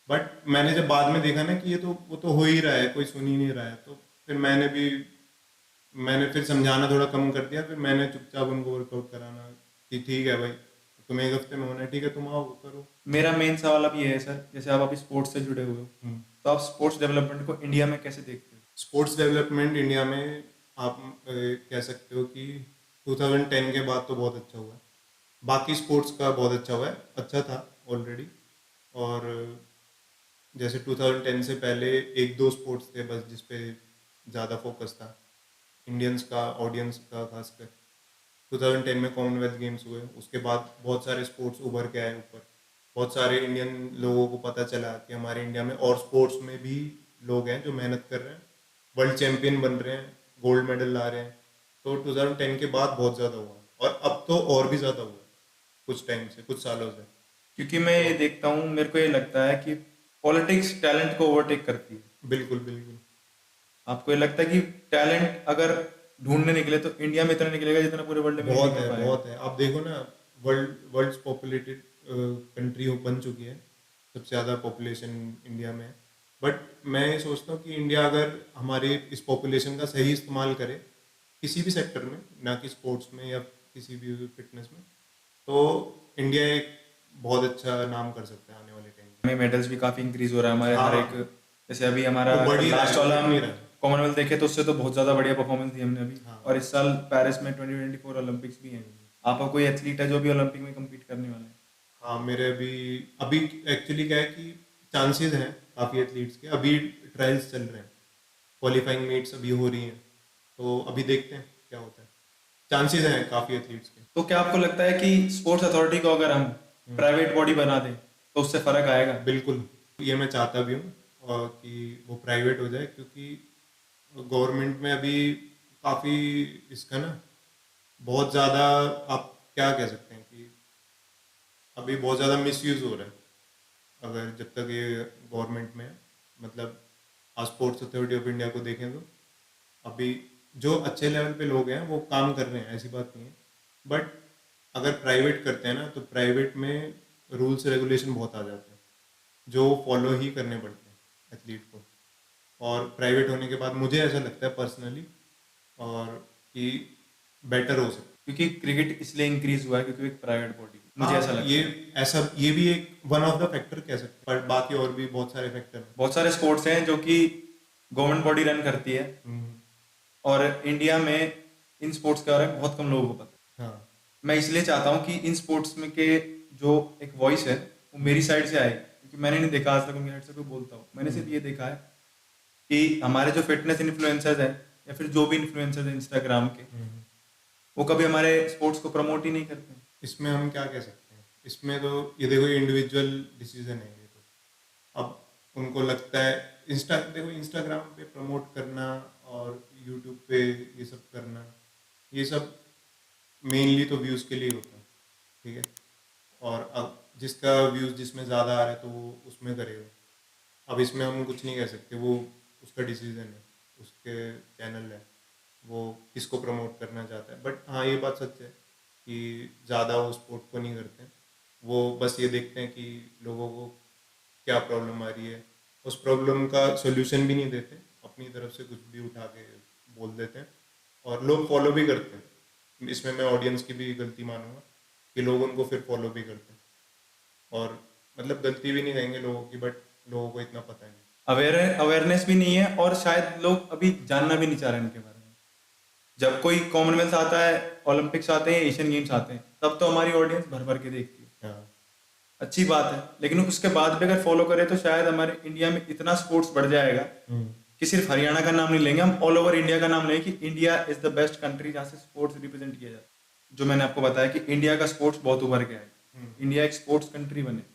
बट मैंने जब बाद में देखा ना कि ये तो वो तो हो ही रहा है, कोई सुन ही नहीं रहा है, तो फिर मैंने फिर समझाना थोड़ा कम कर दिया। फिर मैंने चुपचाप उनको वर्कआउट कराना कि ठीक है भाई, तुम्हें एक हफ्ते में होना है, ठीक है तुम आओ करो। मेरा मेन सवाल अब ये है सर, जैसे आप अभी स्पोर्ट्स से जुड़े हुए हो, हम्म। तो आप स्पोर्ट्स डेवलपमेंट को इंडिया में कैसे देखते हो? स्पोर्ट्स डेवलपमेंट इंडिया में आप कह सकते हो कि 2010 के बाद तो बहुत अच्छा हुआ है। बाकी स्पोर्ट्स का बहुत अच्छा हुआ है, अच्छा था ऑलरेडी। और जैसे 2010 से पहले एक दो स्पोर्ट्स थे बस जिस पे ज़्यादा फोकस था इंडियंस का, ऑडियंस का खासकर। 2010 में कॉमनवेल्थ गेम्स हुए, उसके बाद बहुत सारे स्पोर्ट्स उभर के आए ऊपर। बहुत सारे इंडियन लोगों को पता चला कि हमारे इंडिया में और स्पोर्ट्स में भी लोग हैं जो मेहनत कर रहे हैं, वर्ल्ड चैंपियन बन रहे हैं, गोल्ड मेडल ला रहे हैं। तो 2010 के बाद बहुत ज़्यादा हुआ, और अब तो और भी ज़्यादा हुआ कुछ टाइम से, कुछ सालों से। क्योंकि मैं तो ये देखता हूँ, मेरे को ये लगता है कि पॉलिटिक्स टैलेंट को ओवरटेक करती है। बिल्कुल बिल्कुल। आपको ये लगता है कि टैलेंट अगर ढूंढने निकले तो इंडिया में इतना निकलेगा जितना पूरे वर्ल्ड में नहीं बहुत निकल है पाएगा? बहुत है, आप देखो ना, वर्ल्ड पॉपुलेटेड कंट्री बन चुकी है, सबसे ज़्यादा पॉपुलेशन इंडिया में है। बट मैं ये सोचता हूँ कि इंडिया अगर हमारे इस पॉपुलेशन का सही इस्तेमाल करे किसी भी सेक्टर में, ना कि स्पोर्ट्स में या किसी भी फिटनेस में, तो इंडिया एक बहुत अच्छा नाम कर सकता है आने वाले टाइम हमें मेडल्स भी काफ़ी इंक्रीज हो रहा है हमारे में। हाँ हर हाँ, एक। जैसे अभी हमारा वो बढ़ ही रहा लास्ट है, वो वाला रुक हम नहीं रहा है। कॉमनवेल्थ देखे तो उससे तो बहुत ज़्यादा बढ़िया परफॉर्मेंस दी हमने अभी। हाँ और इस साल पेरिस में 2024 ओलंपिक्स भी हैं। आपका कोई एथलीट है जो भी ओलंपिक में कम्पीट करने वाले हैं? हाँ, मेरे अभी अभी एक्चुअली क्या है कि चांसेस हैं काफ़ी एथलीट्स के, अभी ट्रायल्स चल रहे हैं, क्वालिफाइंग मीट्स अभी हो रही हैं, तो अभी देखते हैं क्या होता है। चांसेस हैं काफ़ी एथलीट्स के। तो क्या आपको लगता है कि स्पोर्ट्स अथॉरिटी को अगर हम हम्म, प्राइवेट बॉडी बना दें तो उससे फ़र्क आएगा? बिल्कुल, ये मैं चाहता भी हूँ और कि वो प्राइवेट हो जाए, क्योंकि गवर्नमेंट में अभी काफ़ी इसका ना बहुत ज़्यादा, आप क्या कह सकते हैं कि अभी बहुत ज़्यादा मिसयूज़ हो रहा है। अगर जब तक ये गवर्नमेंट में है, मतलब आज स्पोर्ट्स अथॉरिटी ऑफ इंडिया को देखें तो अभी जो अच्छे लेवल पे लोग हैं वो काम कर रहे हैं, ऐसी बात नहीं है। बट अगर प्राइवेट करते हैं ना, तो प्राइवेट में रूल्स रेगुलेशन बहुत आ जाते हैं जो फॉलो ही करने पड़ते हैं एथलीट को। और प्राइवेट होने के बाद मुझे ऐसा लगता है पर्सनली, और कि बेटर हो सकता है। क्योंकि क्रिकेट इसलिए इंक्रीज हुआ है क्योंकि एक प्राइवेट बॉडी, मुझे ऐसा हाँ, लगता है। ये भी एक वन ऑफ द फैक्टर कह सकते हैं, पर बाकी और भी बहुत सारे फैक्टर हैं। बहुत सारे स्पोर्ट्स हैं जो कि गवर्नमेंट बॉडी रन करती है, हम्म, और इंडिया में इन स्पोर्ट्स के बारे में बहुत कम लोगों को पता है। हाँ मैं इसलिए चाहता हूँ कि इन स्पोर्ट्स में के जो एक वॉइस है वो मेरी साइड से आए, क्योंकि मैंने नहीं देखा आज तक उनकी साइड से कोई बोलता हो। मैंने सिर्फ हम्म, ये देखा है कि हमारे जो फिटनेस इन्फ्लुएंसर्स हैं या फिर जो भी इन्फ्लुएंसर्स हैं इंस्टाग्राम के, हम्म। वो कभी हमारे स्पोर्ट्स को प्रमोट ही नहीं करते। इसमें हम क्या कह सकते हैं, इसमें तो ये देखो इंडिविजुअल डिसीजन है ये तो। अब उनको लगता है, देखो इंस्टाग्राम पे प्रमोट करना और यूट्यूब पे ये सब करना, ये सब मेनली तो व्यूज़ के लिए ही होता है, ठीक है। और अब जिसका व्यूज़ जिसमें ज़्यादा आ रहा है तो वो उसमें करेगा। अब इसमें हम कुछ नहीं कह सकते, वो उसका डिसीजन है, उसके चैनल है, वो किसको प्रमोट करना चाहता है। बट हाँ, ये बात सच है कि ज़्यादा वो स्पोर्ट को नहीं करते हैं, वो बस ये देखते हैं कि लोगों को क्या प्रॉब्लम आ रही है, उस प्रॉब्लम का सोल्यूशन भी नहीं देते, अपनी तरफ से कुछ भी उठा के बोल देते हैं और लोग फॉलो भी करते हैं। इसमें मैं ऑडियंस की भी गलती मानूंगा कि लोग उनको फिर फॉलो भी करते हैं, और मतलब गलती भी नहीं कहेंगे लोगों की, बट लोगों को इतना पता नहीं। अवेयरनेस भी नहीं है और शायद लोग अभी जानना भी नहीं चाह रहे हैं इनके बारे में। जब कोई कॉमनवेल्थ आता है, ओलंपिक्स आते हैं, एशियन गेम्स आते हैं, तब तो हमारी ऑडियंस भर भर के देखती है, हाँ। अच्छी बात है। लेकिन उसके बाद भी अगर फॉलो करें तो शायद हमारे इंडिया में इतना स्पोर्ट्स बढ़ जाएगा कि सिर्फ हरियाणा का नाम नहीं लेंगे हम, ऑल ओवर इंडिया का नाम लेंगे कि India is the best country जहाँ से स्पोर्ट्स रिप्रेजेंट किया जाता है। जो मैंने आपको बताया कि इंडिया का स्पोर्ट्स बहुत उभर गया है, इंडिया एक स्पोर्ट्स कंट्री बने।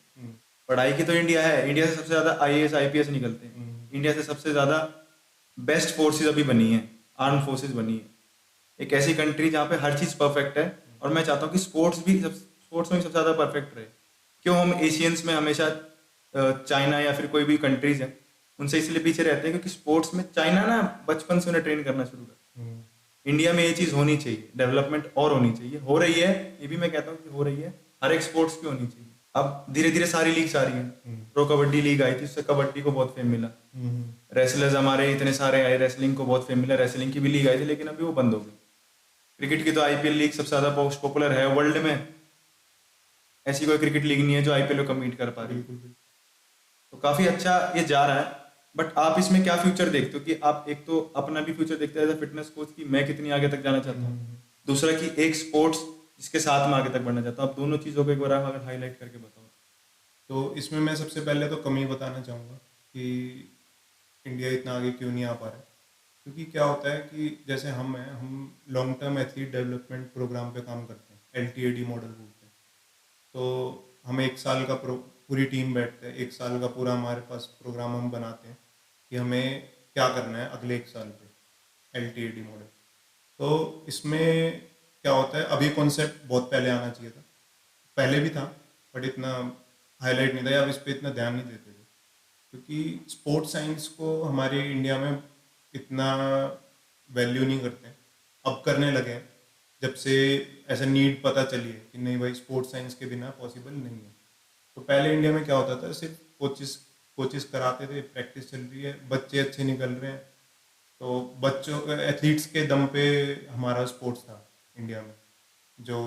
पढ़ाई की तो इंडिया है, इंडिया से सबसे ज्यादा आईएएस आईपीएस निकलते हैं, इंडिया से सबसे ज्यादा बेस्ट फोर्सेज अभी बनी है, आर्म फोर्सेज बनी है। एक ऐसी कंट्री जहाँ पे हर चीज परफेक्ट है, और मैं चाहता हूँ कि स्पोर्ट्स में भी सबसे ज्यादा परफेक्ट रहे। क्यों हम एशियंस में हमेशा चाइना या फिर कोई भी कंट्रीज है उनसे इसलिए पीछे रहते हैं क्योंकि स्पोर्ट्स में चाइना ना बचपन से उन्हें ट्रेन करना शुरू कर। इंडिया में ये चीज होनी चाहिए, डेवलपमेंट और होनी चाहिए, हो रही है, ये भी मैं कहता हूँ कि हो रही है, हर एक स्पोर्ट्स की होनी चाहिए। अब धीरे धीरे सारी लीग्स आ रही हैं, प्रो कबड्डी लीग आई थी, उससे कबड्डी को बहुत फेम मिला, रेसलर्स हमारे इतने सारे आए, रेसलिंग को बहुत फेम मिला, रेसलिंग की भी लीग आई थी लेकिन अभी वो बंद हो गई। क्रिकेट की तो आईपीएल लीग सबसे ज्यादा मोस्ट पॉपुलर है वर्ल्ड में, ऐसी कोई क्रिकेट लीग नहीं है जो आईपीएल को कम्पीट कर पा रही है। तो काफी अच्छा ये जा रहा है। बट आप इसमें क्या फ्यूचर देखते हो कि आप एक तो अपना भी फ्यूचर देखते हैं एज अ फिटनेस कोच की मैं कितनी आगे तक जाना चाहता हूँ, दूसरा कि एक स्पोर्ट्स जिसके साथ मैं आगे तक बढ़ना चाहता हूँ। आप दोनों चीजों को एक बार अगर हाईलाइट करके बताओ। तो इसमें मैं सबसे पहले तो कमी बताना चाहूँगा कि इंडिया इतना आगे क्यों नहीं आ पा रहा है। क्योंकि क्या होता है कि जैसे हम long term athlete development program पे काम करते हैं, LTAD मॉडल बोलते हैं। तो हम एक साल का पूरी टीम बैठते हैं, एक साल का पूरा हमारे पास प्रोग्राम हम बनाते हैं कि हमें क्या करना है अगले एक साल पे, LTAD मॉडल। तो इसमें क्या होता है, अभी कॉन्सेप्ट बहुत पहले आना चाहिए था, पहले भी था बट इतना हाईलाइट नहीं था या इस पर इतना ध्यान नहीं देते थे, क्योंकि स्पोर्ट्स साइंस को हमारे इंडिया में इतना वैल्यू नहीं करते हैं। अब करने लगे हैं जब से ऐसा नीड पता चली है कि नहीं भाई स्पोर्ट्स साइंस के बिना पॉसिबल नहीं है। तो पहले इंडिया में क्या होता था, सिर्फ कोचिस कराते थे, प्रैक्टिस चल रही है, बच्चे अच्छे निकल रहे हैं, तो बच्चों एथलीट्स के दम पे हमारा स्पोर्ट्स था इंडिया में, जो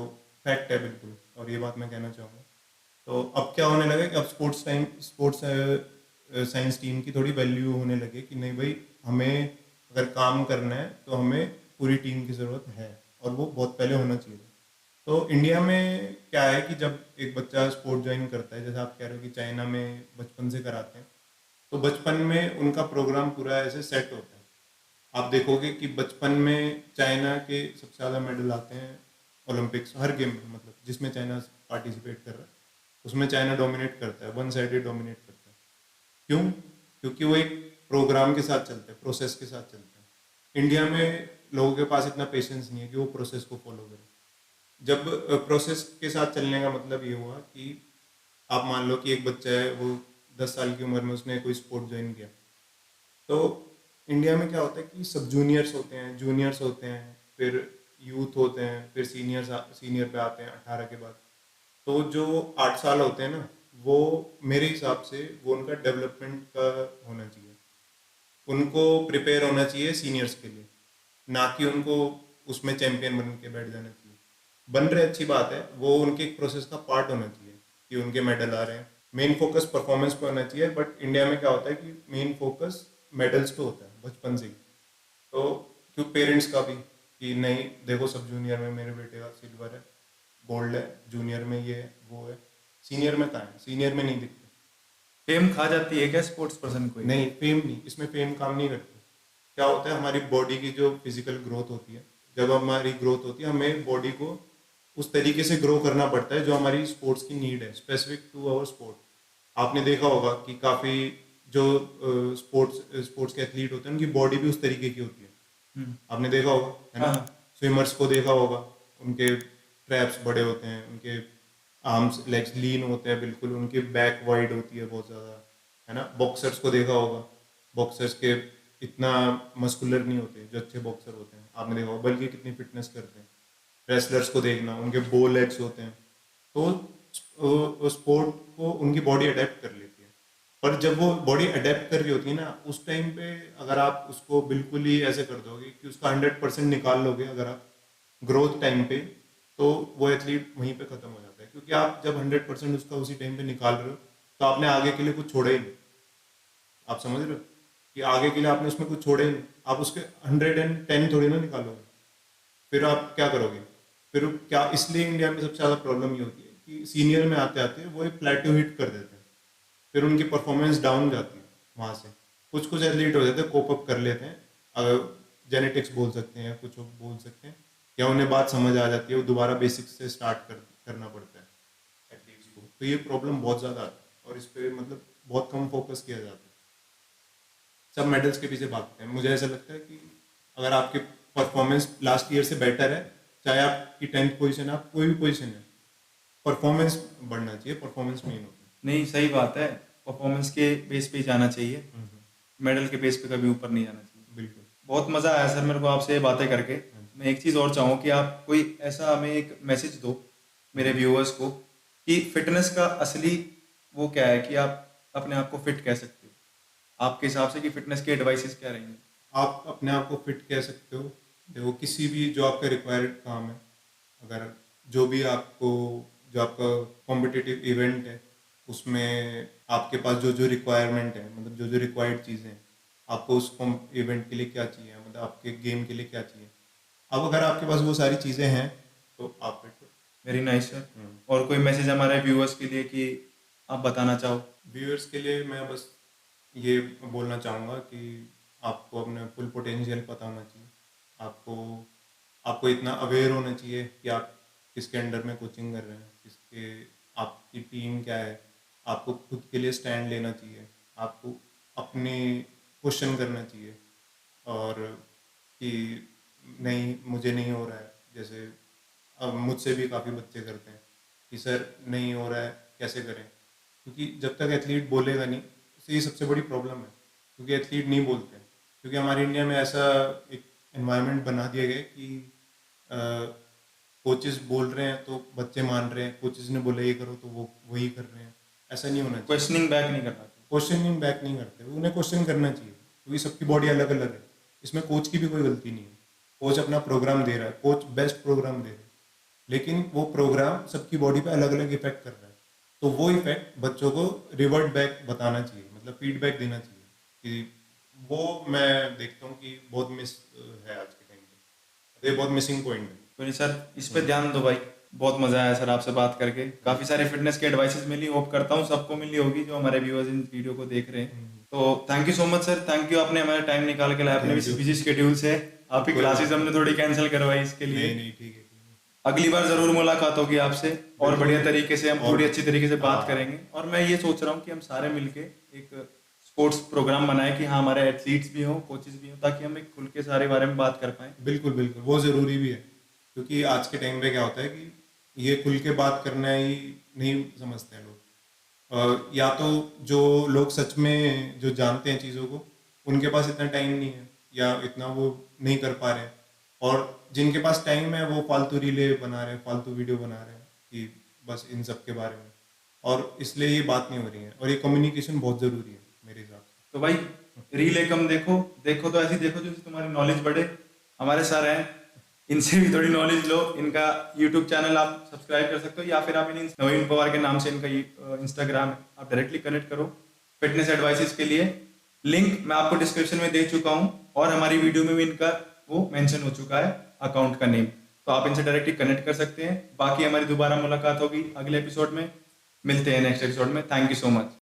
फैक्ट है बिल्कुल, और ये बात मैं कहना चाहूँगा। तो अब क्या होने लगा कि अब स्पोर्ट्स साइंस टीम की थोड़ी वैल्यू होने लगी कि नहीं भाई हमें अगर काम करना है तो हमें पूरी टीम की ज़रूरत है, और वो बहुत पहले होना चाहिए। तो इंडिया में क्या है कि जब एक बच्चा स्पोर्ट ज्वाइन करता है, जैसे आप कह रहे हो कि चाइना में बचपन से कराते हैं, तो बचपन में उनका प्रोग्राम पूरा ऐसे सेट होता है। आप देखोगे कि बचपन में चाइना के सबसे ज़्यादा मेडल आते हैं ओलंपिक्स, हर गेम में, मतलब जिसमें चाइना पार्टिसिपेट कर रहा है उसमें चाइना डोमिनेट करता है, वन साइडेड डोमिनेट करता है। क्यों? क्योंकि वो एक प्रोग्राम के साथ चलते हैं, प्रोसेस के साथ चलते हैं। इंडिया में लोगों के पास इतना पेशेंस नहीं है कि वो प्रोसेस को फॉलो करें। जब प्रोसेस के साथ चलने का मतलब ये हुआ कि आप मान लो कि एक बच्चा है, वो 10 साल की उम्र में उसने कोई स्पोर्ट ज्वाइन किया, तो इंडिया में क्या होता है कि सब जूनियर्स होते हैं, जूनियर्स होते हैं, फिर यूथ होते हैं, फिर सीनियर पे आते हैं 18 के बाद। तो जो 8 साल होते हैं ना, वो मेरे हिसाब से वो उनका डेवलपमेंट का होना चाहिए, उनको प्रिपेयर होना चाहिए सीनियर्स के लिए, ना कि उनको उसमें चैंपियन बन के बैठ जाना चाहिए। बन रहे अच्छी बात है, वो उनके एक प्रोसेस का पार्ट होना चाहिए कि उनके मेडल आ रहे हैं। मेन फोकस परफॉर्मेंस पे होना चाहिए, बट इंडिया में क्या होता है कि मेन फोकस मेडल्स पे होता है बचपन से ही। तो क्यों पेरेंट्स का भी कि नहीं देखो सब जूनियर में मेरे बेटे का सिल्वर है, गोल्ड है, जूनियर में ये है वो है, सीनियर में कहाँ है, सीनियर में नहीं दिखते। फेम खा जाती है क्या स्पोर्ट्स पर्सन को? नहीं, फेम नहीं, इसमें फेम काम नहीं करती। क्या होता है, हमारी बॉडी की जो फिजिकल ग्रोथ होती है, जब हमारी ग्रोथ होती है हमें बॉडी को उस तरीके से ग्रो करना पड़ता है जो हमारी स्पोर्ट्स की नीड है, स्पेसिफिक टू आवर स्पोर्ट। आपने देखा होगा कि काफ़ी जो स्पोर्ट्स के एथलीट होते हैं उनकी बॉडी भी उस तरीके की होती है, आपने देखा होगा, है ना। हाँ। स्विमर्स को देखा होगा, उनके ट्रैप्स बड़े होते हैं, उनके आर्म्स लेग्स लीन होते हैं बिल्कुल, उनकी बैक वाइड होती है बहुत ज़्यादा, है ना। बॉक्सर्स को देखा होगा, बॉक्सर्स के इतना मस्कुलर नहीं होते जो अच्छे बॉक्सर होते हैं, आपने देखा होगा, बल्कि कितनी फिटनेस करते हैं। रेसलर्स को देखना, उनके बो लेग्स होते हैं, तो स्पोर्ट को उनकी बॉडी अडेप्ट कर लेती है। पर जब वो बॉडी अडेप्ट कर रही होती है ना, उस टाइम पे अगर आप उसको बिल्कुल ही ऐसे कर दोगे कि उसका 100% निकाल लोगे अगर आप ग्रोथ टाइम पे, तो वो एथलीट वहीं पे खत्म हो जाता है, क्योंकि आप जब 100% उसका उसी टाइम पे निकाल रहे हो तो आपने आगे के लिए कुछ छोड़ा ही नहीं। आप समझ रहे हो कि आगे के लिए आपने उसमें कुछ छोड़ा ही नहीं, आप उसके 110 थोड़ी ना निकालोगे, फिर आप क्या करोगे? फिर क्या, इसलिए इंडिया में सबसे ज़्यादा प्रॉब्लम ये होती है कि सीनियर में आते आते वो एक प्लेटो हिट कर देते हैं, फिर उनकी परफॉर्मेंस डाउन जाती है वहाँ से। कुछ कुछ एथलीट हो जाते हैं, कोप अप कर लेते हैं, अगर जेनेटिक्स बोल सकते हैं या कुछ बोल सकते हैं, या उन्हें बात समझ आ जाती है, वो दोबारा बेसिक्स से करना पड़ता है एथलीट्स को। तो ये प्रॉब्लम बहुत ज़्यादा आती है और इस पर मतलब बहुत कम फोकस किया जाता है, सब मेडल्स के पीछे भागते हैं। मुझे ऐसा लगता है कि अगर आपकी परफॉर्मेंस लास्ट ईयर से बेटर है, चाहे आपकी 10th पोजीशन है, आप कोई भी पोजीशन है, परफॉर्मेंस बढ़ना चाहिए, परफॉर्मेंस मेन होता है। नहीं, सही बात है, परफॉर्मेंस के बेस पे ही जाना चाहिए, मेडल के बेस पे कभी ऊपर नहीं जाना चाहिए। बिल्कुल। बहुत मज़ा आया सर मेरे को आपसे ये बातें करके। मैं एक चीज़ और चाहूँ कि आप कोई ऐसा हमें एक मैसेज दो मेरे व्यूअर्स को कि फिटनेस का असली वो क्या है, कि आप अपने आप को फिट कह सकते हो आपके हिसाब से, कि फिटनेस के एडवाइसेस क्या रहेंगे? आप अपने आप को फिट कह सकते हो, देखो किसी भी जो आपका रिक्वायर्ड काम है, अगर जो भी आपको, जो आपका कॉम्पिटिटिव इवेंट है, उसमें आपके पास जो जो रिक्वायरमेंट है, मतलब जो जो रिक्वायर्ड चीज़ें हैं, आपको उस इवेंट के लिए क्या चाहिए, मतलब आपके गेम के लिए क्या चाहिए, अब अगर आपके पास वो सारी चीज़ें हैं तो आप फिट हो। Very nice sir. और कोई मैसेज हमारे व्यूअर्स के लिए कि आप बताना चाहो? व्यूअर्स के लिए मैं बस ये बोलना चाहूँगा कि आपको अपने फुल पोटेंशियल पता होना चाहिए, आपको आपको इतना अवेयर होना चाहिए कि आप किसके अंडर में कोचिंग कर रहे हैं, किसके, आपकी टीम क्या है, आपको खुद के लिए स्टैंड लेना चाहिए, आपको अपने क्वेश्चन करना चाहिए, और कि नहीं मुझे नहीं हो रहा है, जैसे अब मुझसे भी काफ़ी बच्चे करते हैं कि सर नहीं हो रहा है, कैसे करें, क्योंकि जब तक एथलीट बोलेगा नहीं, तो ये सबसे बड़ी प्रॉब्लम है, क्योंकि एथलीट नहीं बोलते हैं, क्योंकि हमारे इंडिया में ऐसा एक एनवायरनमेंट बना दिया गया है कि कोचेस बोल रहे हैं तो बच्चे मान रहे हैं, कोचेस ने बोला ये करो तो वो वही कर रहे हैं, ऐसा नहीं होना चाहिए। क्वेश्चनिंग बैक नहीं करना चाहिए। क्वेश्चनिंग बैक नहीं करते, उन्हें क्वेश्चन करना चाहिए, क्योंकि सबकी बॉडी अलग अलग है, इसमें कोच की भी कोई गलती नहीं है। कोच अपना प्रोग्राम दे रहा है, कोच बेस्ट प्रोग्राम दे रहा है, लेकिन वो प्रोग्राम सबकी बॉडी पे अलग अलग इफेक्ट कर रहा है, तो वो इफेक्ट बच्चों को रिवर्ट बैक बताना चाहिए, मतलब फीडबैक देना चाहिए, कि वो मैं देखता हूँ कि बहुत मिस है आज के टाइम पे, ये बहुत मिसिंग पॉइंट है। तो सर इस पे ध्यान दो भाई। बहुत मजा आया सर आपसे बात करके, काफी सारे फिटनेस के एडवाइसेस मिली, होप करता हूँ सबको मिली होगी जो हमारे व्यूअर्स इन वीडियो को देख रहे हैं। तो thank you so much sir, thank you, आपने हमारा टाइम निकाल के लाया, अपने भी बिजी शेड्यूल से आपकी क्लासेस हमने थोड़ी कैंसिल करवाई इसके लिए। नहीं नहीं ठीक है, अगली बार जरूर मुलाकात होगी आपसे और बढ़िया तरीके से, हम थोड़ी अच्छी तरीके से बात करेंगे। और मैं ये सोच रहा हूँ कि हम सारे मिलके एक स्पोर्ट्स प्रोग्राम बनाए कि हाँ हमारे एथलीट्स भी हों, कोचेस भी हों, ताकि हम एक खुल के सारे बारे में बात कर पाएं। बिल्कुल बिल्कुल, वो ज़रूरी भी है, क्योंकि आज के टाइम पे क्या होता है कि ये खुल के बात करना ही नहीं समझते हैं लोग, या तो जो लोग सच में जो जानते हैं चीज़ों को, उनके पास इतना टाइम नहीं है या इतना वो नहीं कर पा रहे हैं, और जिनके पास टाइम है वो फालतू रीले बना रहे हैं, फालतू वीडियो बना रहे हैं कि बस इन सब के बारे में, और इसलिए ये बात नहीं हो रही है, और ये कम्युनिकेशन बहुत ज़रूरी है मेरे हिसाब से। तो भाई रील कम देखो, देखो तो ऐसी देखो जिससे तुम्हारी नॉलेज बढ़े। हमारे सर हैं, इनसे भी थोड़ी नॉलेज लो। इनका यूट्यूब चैनल आप सब्सक्राइब कर सकते हो, या फिर आप इन नवीन पवार के नाम से इनका इंस्टाग्राम है, आप डायरेक्टली कनेक्ट करो फिटनेस एडवाइसेस के लिए। लिंक मैं आपको डिस्क्रिप्शन में दे चुका हूँ, और हमारी वीडियो में भी इनका वो मेंशन हो चुका है, अकाउंट का नेम, तो आप इनसे डायरेक्टली कनेक्ट कर सकते हैं। बाकी हमारी दोबारा मुलाकात होगी अगले एपिसोड में, मिलते हैं नेक्स्ट एपिसोड में। Thank you so much.